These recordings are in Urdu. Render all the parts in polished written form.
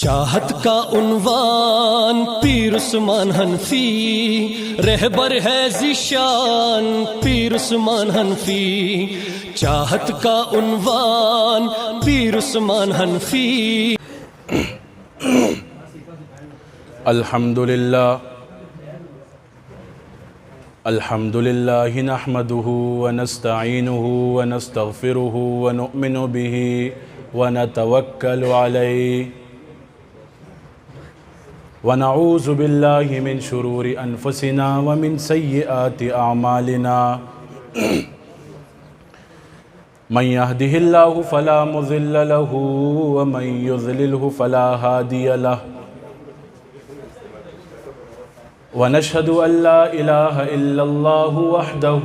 چاہت کا عنوان پیر عثمان حنفی، رہبر ہے ذیشان پیر عثمان حنفی۔ چاہت کا عنوان پیر عثمان حنفی۔ الحمدللہ نحمده ونستعینه ونستغفره ونؤمن به ونتوکل علیہ ونعوذ باللہ من شرور انفسنا ومن سیئات اعمالنا من يهده اللہ فلا مضل له ومن يضلله فلا هادی له ونشهد أن لا إله إلا الله وحده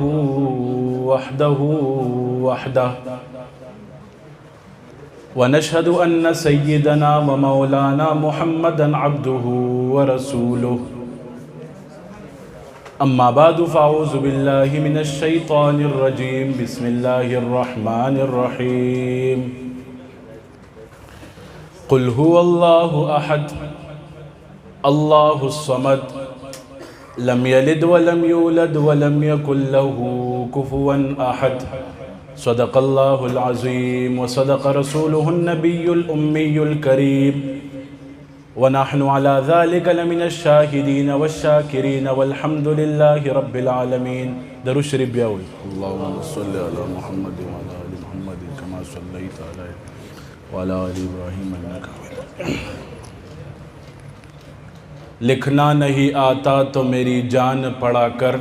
ونشهد أن سيدنا ومولانا محمدا عبده ورسوله أما بعد فأعوذ بالله من الشيطان الرجيم بسم الله الرحمن الرحيم قل هو الله أحد الله الصمد لم يلد ولم يولد ولم يكن له كفوا أحد صدق الله العظيم وصدق رسوله النبي الأمي الكريم ونحن على ذلك لمن الشاهدين والشاكرين والحمد لله رب العالمين۔ درود شریف بیاوی۔ اللهم صل على محمد وعلى آل محمد كما صليت على وعلى آل إبراهيم إنك حميد مجيد۔ لکھنا نہیں آتا تو میری جان پڑھا کر،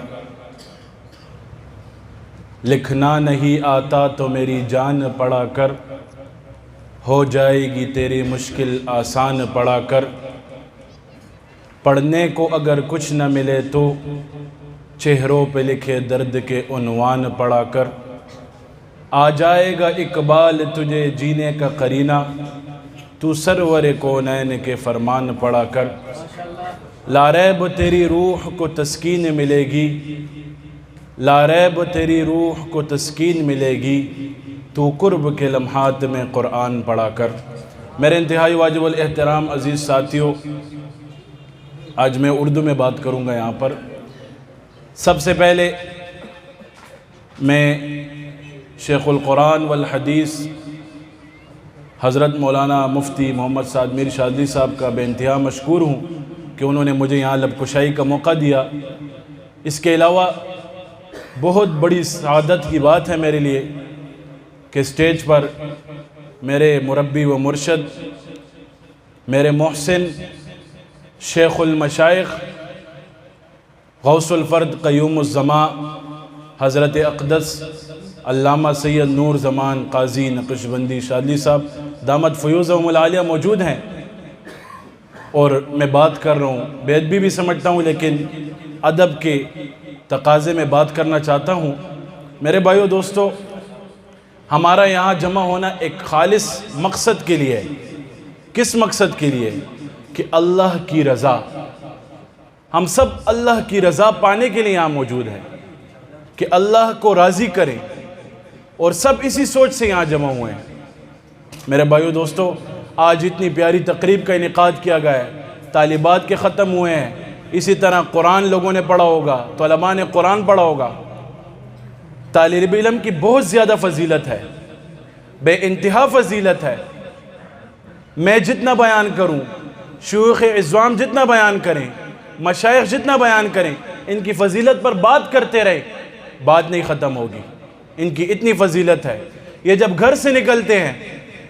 لکھنا نہیں آتا تو میری جان پڑھا کر، ہو جائے گی تیری مشکل آسان پڑھا کر۔ پڑھنے کو اگر کچھ نہ ملے تو چہروں پہ لکھے درد کے عنوان پڑھا کر۔ آ جائے گا اقبال تجھے جینے کا قرینہ، تو سرور کونین کے فرمان پڑھا کر۔ لا ریب تیری روح کو تسکین ملے گی، لا ریب تیری روح کو تسکین ملے گی، تو قرب کے لمحات میں قرآن پڑھا کر۔ میرے انتہائی واجب الاحترام عزیز ساتھیوں، آج میں اردو میں بات کروں گا یہاں پر۔ سب سے پہلے میں شیخ القرآن والحدیث حضرت مولانا مفتی محمد سعد میر شاذلی صاحب کا بے انتہا مشکور ہوں کہ انہوں نے مجھے یہاں لب کشائی کا موقع دیا۔ اس کے علاوہ بہت بڑی سعادت کی بات ہے میرے لیے کہ اسٹیج پر میرے مربی و مرشد، میرے محسن، شیخ المشائخ، غوث الفرد قیوم الزمان حضرت اقدس علامہ سید نور زمان قاضی نقشبندی شاذلی صاحب دامت فیوزہم العالیہ موجود ہیں، اور میں بات کر رہا ہوں، بے ادبی بھی سمجھتا ہوں لیکن ادب کے تقاضے میں بات کرنا چاہتا ہوں۔ میرے بھائیو دوستو، ہمارا یہاں جمع ہونا ایک خالص مقصد کے لیے ہے۔ کس مقصد کے لیے؟ کہ اللہ کی رضا۔ ہم سب اللہ کی رضا پانے کے لیے یہاں موجود ہیں کہ اللہ کو راضی کریں، اور سب اسی سوچ سے یہاں جمع ہوئے ہیں۔ میرے بھائیو دوستو، آج اتنی پیاری تقریب کا انعقاد کیا گیا ہے، طالبات کے ختم ہوئے ہیں، اسی طرح قرآن لوگوں نے پڑھا ہوگا، طلباء نے قرآن پڑھا ہوگا۔ طالب علم کی بہت زیادہ فضیلت ہے، بے انتہا فضیلت ہے۔ میں جتنا بیان کروں، شیوخ عظام جتنا بیان کریں، مشائخ جتنا بیان کریں، ان کی فضیلت پر بات کرتے رہے، بات نہیں ختم ہوگی۔ ان کی اتنی فضیلت ہے، یہ جب گھر سے نکلتے ہیں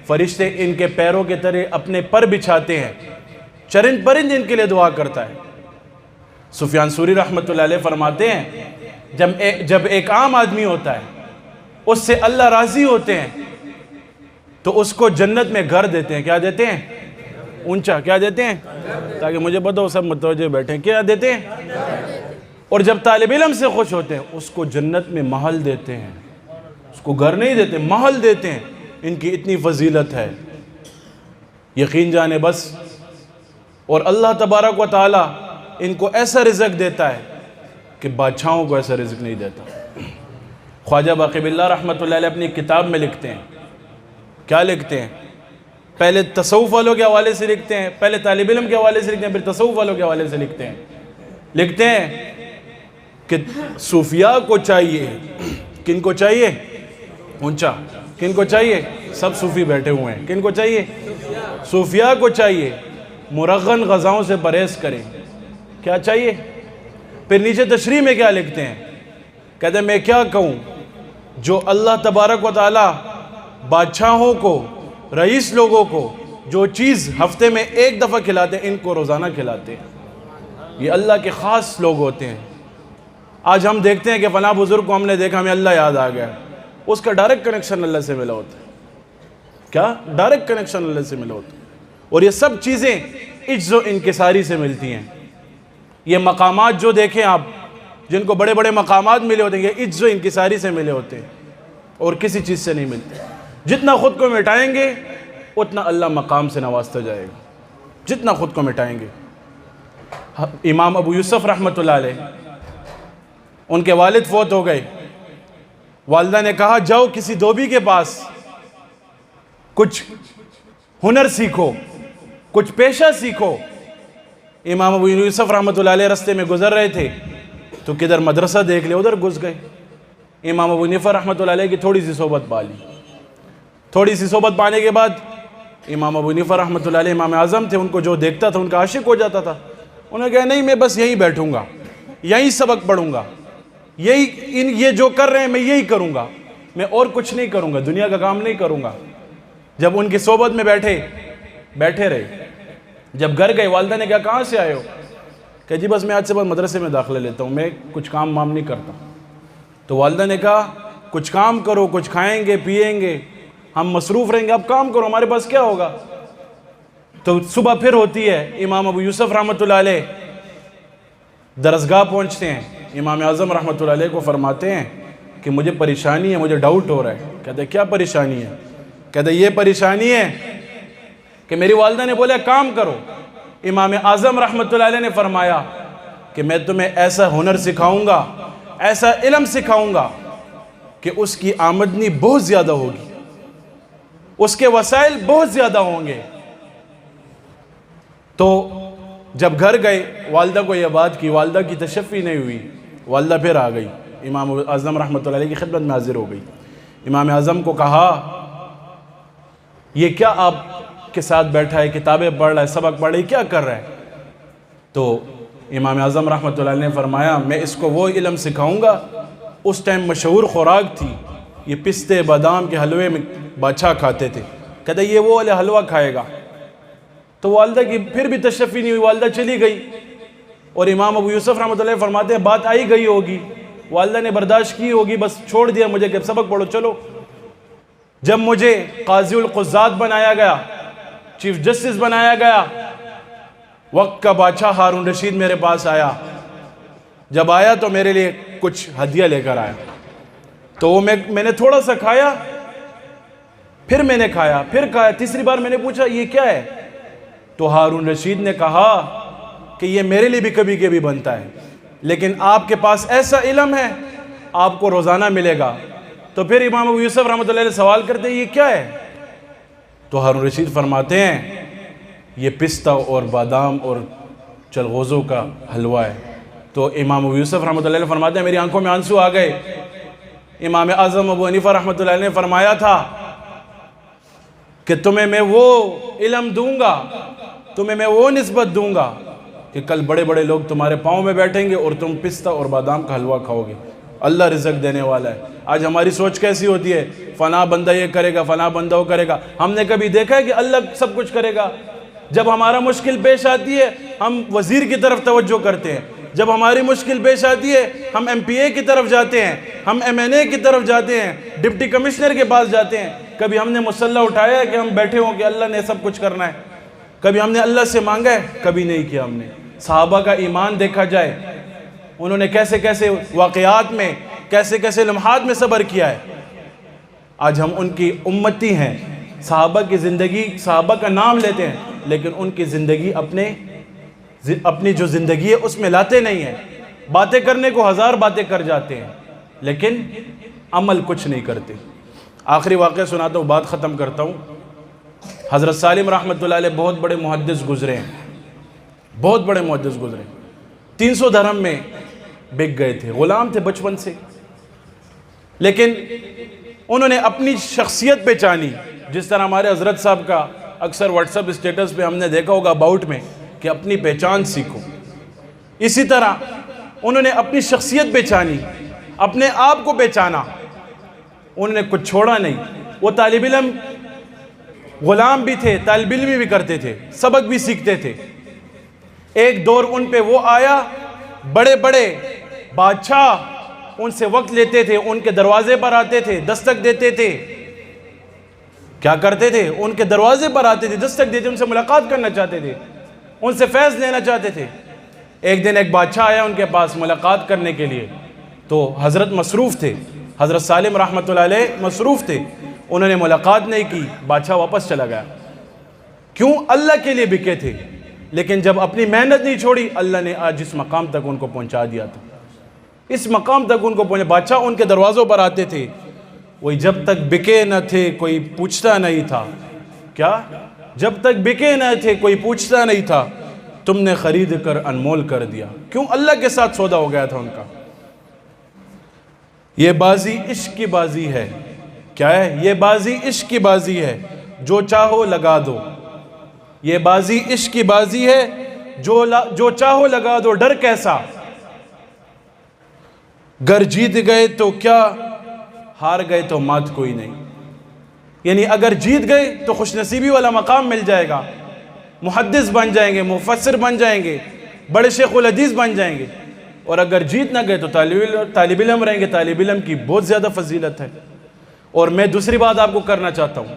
فرشتے ان کے پیروں کے طرح اپنے پر بچھاتے ہیں، چرند پرند ان کے لیے دعا کرتا ہے۔ سفیان ثوری رحمۃ اللہ علیہ فرماتے ہیں جب ایک عام آدمی ہوتا ہے، اس سے اللہ راضی ہوتے ہیں تو اس کو جنت میں گھر دیتے ہیں۔ کیا دیتے ہیں؟ اونچا کیا دیتے ہیں؟ تاکہ مجھے پتہ ہو سب متوجہ بیٹھیں۔ کیا دیتے ہیں؟ اور جب طالب علم سے خوش ہوتے ہیں اس کو جنت میں محل دیتے ہیں، اس کو گھر نہیں دیتے، محل دیتے ہیں۔ ان کی اتنی فضیلت ہے، یقین جانے بس۔ اور اللہ تبارک و تعالی ان کو ایسا رزق دیتا ہے کہ بادشاہوں کو ایسا رزق نہیں دیتا۔ خواجہ باقی باللہ رحمۃ اللہ علیہ اپنی کتاب میں لکھتے ہیں، کیا لکھتے ہیں؟ پہلے تصوف والوں کے حوالے سے لکھتے ہیں، پہلے طالب علم کے حوالے سے لکھتے ہیں، پھر تصوف والوں کے حوالے سے لکھتے ہیں کہ صوفیاء کو چاہیے، کن کو چاہیے؟ اونچا، کن کو چاہیے؟ سب صوفی بیٹھے ہوئے ہیں، کن کو چاہیے؟ صوفیاء کو چاہیے مرغن غذاؤں سے پرہیز کریں۔ کیا چاہیے؟ پھر نیچے تشریح میں کیا لکھتے ہیں؟ کہتے ہیں میں کیا کہوں، جو اللہ تبارک و تعالی بادشاہوں کو، رئیس لوگوں کو جو چیز ہفتے میں ایک دفعہ کھلاتے ہیں، ان کو روزانہ کھلاتے ہیں۔ یہ اللہ کے خاص لوگ ہوتے ہیں۔ آج ہم دیکھتے ہیں کہ فلاں بزرگ کو ہم نے دیکھا، ہمیں اللہ یاد آ گیا، اس کا ڈائریکٹ کنیکشن اللہ سے ملا ہوتا ہے۔ کیا؟ ڈائریکٹ کنیکشن اللہ سے ملا ہوتا ہے۔ اور یہ سب چیزیں عجز و انکساری سے ملتی ہیں۔ یہ مقامات جو دیکھیں آپ، جن کو بڑے بڑے مقامات ملے ہوتے ہیں، یہ عجز و انکساری سے ملے ہوتے ہیں اور کسی چیز سے نہیں ملتے۔ جتنا خود کو مٹائیں گے اتنا اللہ مقام سے نوازتا جائے گا، جتنا خود کو مٹائیں گے۔ امام ابو یوسف رحمۃ اللہ علیہ، ان کے والد فوت ہو گئے، والدہ نے کہا جاؤ کسی دھوبی کے پاس کچھ ہنر سیکھو، کچھ پیشہ سیکھو۔ امام ابو یوسف رحمۃ اللہ علیہ رستے میں گزر رہے تھے تو کدھر مدرسہ دیکھ لے، ادھر گھس گئے۔ امام ابو حنیفہ رحمۃ اللہ علیہ کی تھوڑی سی صحبت پا لی۔ تھوڑی سی صحبت پانے کے بعد امام ابو حنیفہ رحمۃ اللہ علیہ امام اعظم تھے، ان کو جو دیکھتا تھا ان کا عاشق ہو جاتا تھا۔ انہوں نے کہا نہیں، میں بس یہیں بیٹھوں گا، یہیں سبق پڑھوں گا، یہ جو کر رہے ہیں میں یہی کروں گا، میں اور کچھ نہیں کروں گا، دنیا کا کام نہیں کروں گا۔ جب ان کی صحبت میں بیٹھے رہے، جب گھر گئے والدہ نے کہا کہاں سے آئے ہو؟ کہ جی بس میں آج سے بعد مدرسے میں داخلہ لیتا ہوں، میں کچھ کام نہیں کرتا۔ تو والدہ نے کہا کچھ کام کرو، کچھ کھائیں گے پیئیں گے، ہم مصروف رہیں گے، اب کام کرو، ہمارے پاس کیا ہوگا؟ تو صبح پھر ہوتی ہے، امام ابو یوسف رحمۃ اللہ علیہ درسگاہ پہنچتے ہیں، امام اعظم رحمۃ اللہ علیہ کو فرماتے ہیں کہ مجھے پریشانی ہے، مجھے ڈاؤٹ ہو رہا ہے۔ کہتے ہیں کیا پریشانی ہے؟ کہتے ہیں یہ پریشانی ہے کہ میری والدہ نے بولا کام کرو۔ امام اعظم رحمۃ اللہ علیہ نے فرمایا کہ میں تمہیں ایسا ہنر سکھاؤں گا، ایسا علم سکھاؤں گا کہ اس کی آمدنی بہت زیادہ ہوگی، اس کے وسائل بہت زیادہ ہوں گے۔ تو جب گھر گئے والدہ کو یہ بات کی، والدہ کی تشفی نہیں ہوئی، والدہ پھر آ گئی، امام اعظم رحمۃ اللہ علیہ کی خدمت میں حاضر ہو گئی۔ امام اعظم کو کہا یہ کیا آپ کے ساتھ بیٹھا ہے، کتابیں پڑھ رہا ہے، سبق پڑھ رہا ہے، کیا کر رہا ہے؟ تو امام اعظم رحمۃ اللہ علیہ نے فرمایا میں اس کو وہ علم سکھاؤں گا، اس ٹائم مشہور خوراک تھی یہ پستے بادام کے حلوے میں بادشاہ کھاتے تھے، کہتے یہ وہ والا حلوہ کھائے گا۔ تو والدہ کی پھر بھی تشفی نہیں ہوئی، والدہ چلی گئی، اور امام ابو یوسف رحمۃ اللہ فرماتے ہیں بات آئی گئی ہوگی، والدہ نے برداشت کی ہوگی، بس چھوڑ دیا مجھے کہ سبق پڑھو چلو۔ جب مجھے قاضی القضات بنایا گیا، چیف جسٹس بنایا گیا، وقت کا بادشاہ ہارون رشید میرے پاس آیا، جب آیا تو میرے لیے کچھ ہدیہ لے کر آیا، تو وہ میں نے تھوڑا سا کھایا، پھر میں نے کھایا، پھر کھایا، تیسری بار میں نے پوچھا یہ کیا ہے؟ تو ہارون رشید نے کہا کہ یہ میرے لیے بھی کبھی کبھی بنتا ہے، لیکن آپ کے پاس ایسا علم ہے آپ کو روزانہ ملے گا۔ تو پھر امام ابو یوسف رحمۃ اللہ علیہ سوال کرتے ہیں یہ کیا ہے؟ تو ہارون رشید فرماتے ہیں یہ پستہ اور بادام اور چلغوزوں کا حلوہ ہے۔ تو امام ابو یوسف رحمۃ اللہ علیہ فرماتے ہیں میری آنکھوں میں آنسو آ گئے۔ امام اعظم ابو حنیفہ رحمۃ اللہ علیہ نے فرمایا تھا کہ تمہیں میں وہ علم دوں گا، تمہیں میں وہ نسبت دوں گا کہ کل بڑے بڑے لوگ تمہارے پاؤں میں بیٹھیں گے اور تم پستہ اور بادام کا حلوہ کھاؤ گے۔ اللہ رزق دینے والا ہے۔ آج ہماری سوچ کیسی ہوتی ہے؟ فلاں بندہ یہ کرے گا، فلاں بندہ وہ کرے گا۔ ہم نے کبھی دیکھا ہے کہ اللہ سب کچھ کرے گا؟ جب ہمارا مشکل پیش آتی ہے ہم وزیر کی طرف توجہ کرتے ہیں، جب ہماری مشکل پیش آتی ہے ہم ایم پی اے کی طرف جاتے ہیں، ہم ایم این اے کی طرف جاتے ہیں، ڈپٹی کمشنر کے پاس جاتے ہیں۔ کبھی ہم نے مسلح اٹھایا ہے کہ ہم بیٹھے ہوں کہ اللہ نے سب کچھ کرنا ہے؟ کبھی ہم نے اللہ سے مانگا ہے؟ کبھی نہیں کیا ہم نے۔ صحابہ کا ایمان دیکھا جائے، انہوں نے کیسے کیسے واقعات میں، کیسے کیسے لمحات میں صبر کیا ہے۔ آج ہم ان کی امتی ہیں، صحابہ کی زندگی، صحابہ کا نام لیتے ہیں لیکن ان کی زندگی اپنی جو زندگی ہے اس میں لاتے نہیں ہیں۔ باتیں کرنے کو ہزار باتیں کر جاتے ہیں لیکن عمل کچھ نہیں کرتے۔ آخری واقعہ سناتا ہوں، بات ختم کرتا ہوں۔ حضرت سالم رحمۃ اللہ علیہ بہت بڑے محدث گزرے ہیں، بہت بڑے محدث گزرے، 300 درہم میں بک گئے تھے، غلام تھے بچپن سے، لیکن انہوں نے اپنی شخصیت پہچانی، جس طرح ہمارے حضرت صاحب کا اکثر واٹس ایپ اسٹیٹس پہ ہم نے دیکھا ہوگا اباؤٹ میں کہ اپنی پہچان سیکھو، اسی طرح انہوں نے اپنی شخصیت پہچانی، اپنے آپ کو پہچانا، انہوں نے کچھ چھوڑا نہیں۔ وہ طالب علم غلام بھی تھے، طالب علم بھی کرتے تھے، سبق بھی سیکھتے تھے۔ ایک دور ان پہ وہ آیا، بڑے بڑے بادشاہ ان سے وقت لیتے تھے، ان کے دروازے پر آتے تھے، دستک دیتے تھے، کیا کرتے تھے؟ ان کے دروازے پر آتے تھے، دستک دیتے، ان سے ملاقات کرنا چاہتے تھے، ان سے فیض لینا چاہتے تھے۔ ایک دن ایک بادشاہ آیا ان کے پاس ملاقات کرنے کے لیے، تو حضرت مصروف تھے، حضرت سالم رحمۃ اللہ علیہ مصروف تھے، انہوں نے ملاقات نہیں کی، بادشاہ واپس چلا گیا۔ کیوں؟ اللہ کے لیے بکے تھے، لیکن جب اپنی محنت نہیں چھوڑی، اللہ نے آج اس مقام تک ان کو پہنچا دیا تھا، اس مقام تک ان کو پہنچا۔ بادشاہ ان کے دروازوں پر آتے تھے، وہی جب تک بکے نہ تھے کوئی پوچھتا نہیں تھا، کیا؟ جب تک بکے نہ تھے کوئی پوچھتا نہیں تھا، تم نے خرید کر انمول کر دیا۔ کیوں؟ اللہ کے ساتھ سودا ہو گیا تھا ان کا۔ یہ بازی عشق کی بازی ہے، کیا ہے؟ یہ بازی عشق کی بازی ہے، جو چاہو لگا دو۔ یہ بازی عشق کی بازی ہے، جو چاہو لگا دو، ڈر کیسا؟ گر جیت گئے تو کیا، ہار گئے تو مات کوئی نہیں۔ یعنی اگر جیت گئے تو خوش نصیبی والا مقام مل جائے گا، محدث بن جائیں گے، مفسر بن جائیں گے، بڑے شیخ الحدیث بن جائیں گے، اور اگر جیت نہ گئے تو طالب علم رہیں گے۔ طالب علم کی بہت زیادہ فضیلت ہے۔ اور میں دوسری بات آپ کو کرنا چاہتا ہوں،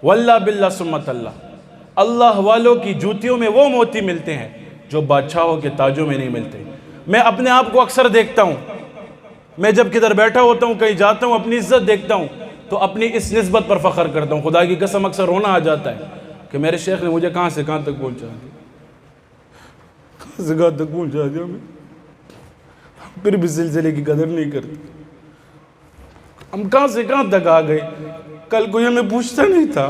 واللہ باللہ سمت اللہ، اللہ والوں کی جوتیوں میں وہ موتی ملتے ہیں جو بادشاہوں کے تاجوں میں نہیں ملتے۔ میں اپنے آپ کو اکثر دیکھتا ہوں، میں جب کدھر بیٹھا ہوتا ہوں، کہیں جاتا ہوں، اپنی عزت دیکھتا ہوں تو اپنی اس نسبت پر فخر کرتا ہوں، خدا کی قسم اکثر رونا آ جاتا ہے کہ میرے شیخ نے مجھے کہاں سے کہاں تک پہنچا دیا، کہاں سے کہاں تک پہنچا دیا، میں پھر بھی سلسلے کی قدر نہیں کرتے۔ ہم کہاں سے کہاں تک آ گئے، کل کوئی ہمیں پوچھتا نہیں تھا،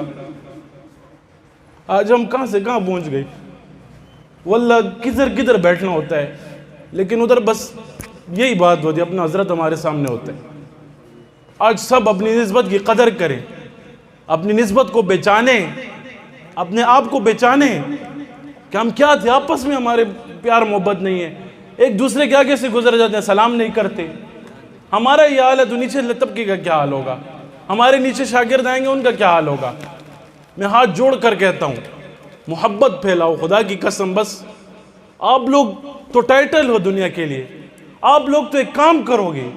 آج ہم کہاں سے کہاں پہنچ گئے۔ واللہ کدھر کدھر بیٹھنا ہوتا ہے، لیکن ادھر بس یہی بات ہوتی ہے، اپنا حضرت ہمارے سامنے ہوتا ہے۔ آج سب اپنی نسبت کی قدر کریں، اپنی نسبت کو پہچانیں، اپنے آپ کو پہچانیں کہ ہم کیا تھے۔ آپس میں ہمارے پیار محبت نہیں ہے، ایک دوسرے کے آگے سے گزر جاتے ہیں، سلام نہیں کرتے۔ ہمارا یہ حال ہے تو نیچے طبقے کا کیا حال ہوگا، ہمارے نیچے شاگرد آئیں گے ان کا کیا حال ہوگا۔ میں ہاتھ جوڑ کر کہتا ہوں، محبت پھیلاؤ، خدا کی قسم۔ بس آپ لوگ تو ٹائٹل ہو دنیا کے لیے، آپ لوگ تو ایک کام کرو گے،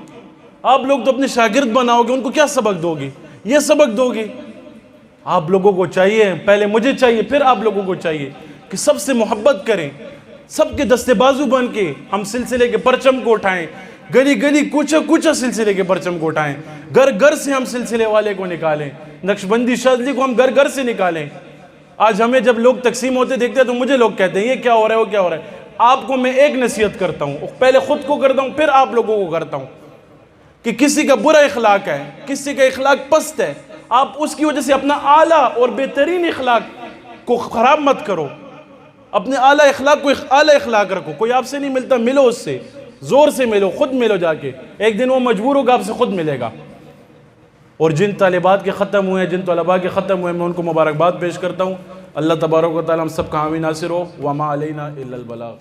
آپ لوگ تو اپنے شاگرد بناؤ گے، ان کو کیا سبق دو گے؟ یہ سبق دو گے۔ آپ لوگوں کو چاہیے، پہلے مجھے چاہیے، پھر آپ لوگوں کو چاہیے کہ سب سے محبت کریں، سب کے دستے بازو بن کے ہم سلسلے کے پرچم کو اٹھائیں، گلی گلی کوچہ کوچہ سلسلے کے پرچم کو اٹھائیں، گھر گھر سے ہم سلسلے والے کو نکالیں، نقشبندی شاذلی کو ہم گھر گھر سے نکالیں۔ آج ہمیں جب لوگ تقسیم ہوتے دیکھتے ہیں تو مجھے لوگ کہتے ہیں یہ کیا ہو رہا ہے، وہ کیا ہو رہا ہے۔ آپ کو میں ایک نصیحت کرتا ہوں، پہلے خود کو کرتا ہوں، پھر آپ لوگوں کو کرتا ہوں، کہ کسی کا برا اخلاق ہے، کسی کا اخلاق پست ہے، آپ اس کی وجہ سے اپنا اعلیٰ اور بہترین اخلاق کو خراب مت کرو، اپنے اعلیٰ اخلاق کو اعلیٰ اخلاق رکھو۔ کوئی آپ سے نہیں ملتا، ملو اس سے، زور سے ملو، خود ملو جا کے، ایک دن وہ مجبور ہوگا آپ سے خود ملے گا۔ اور جن طالبات کے ختم ہوئے ہیں، جن طلباء کے ختم ہوئے ہیں، میں ان کو مبارکباد پیش کرتا ہوں۔ اللہ تبارک و تعالی ہم سب کا حامی ناصر ہو۔ وما علینا الا البلاغ۔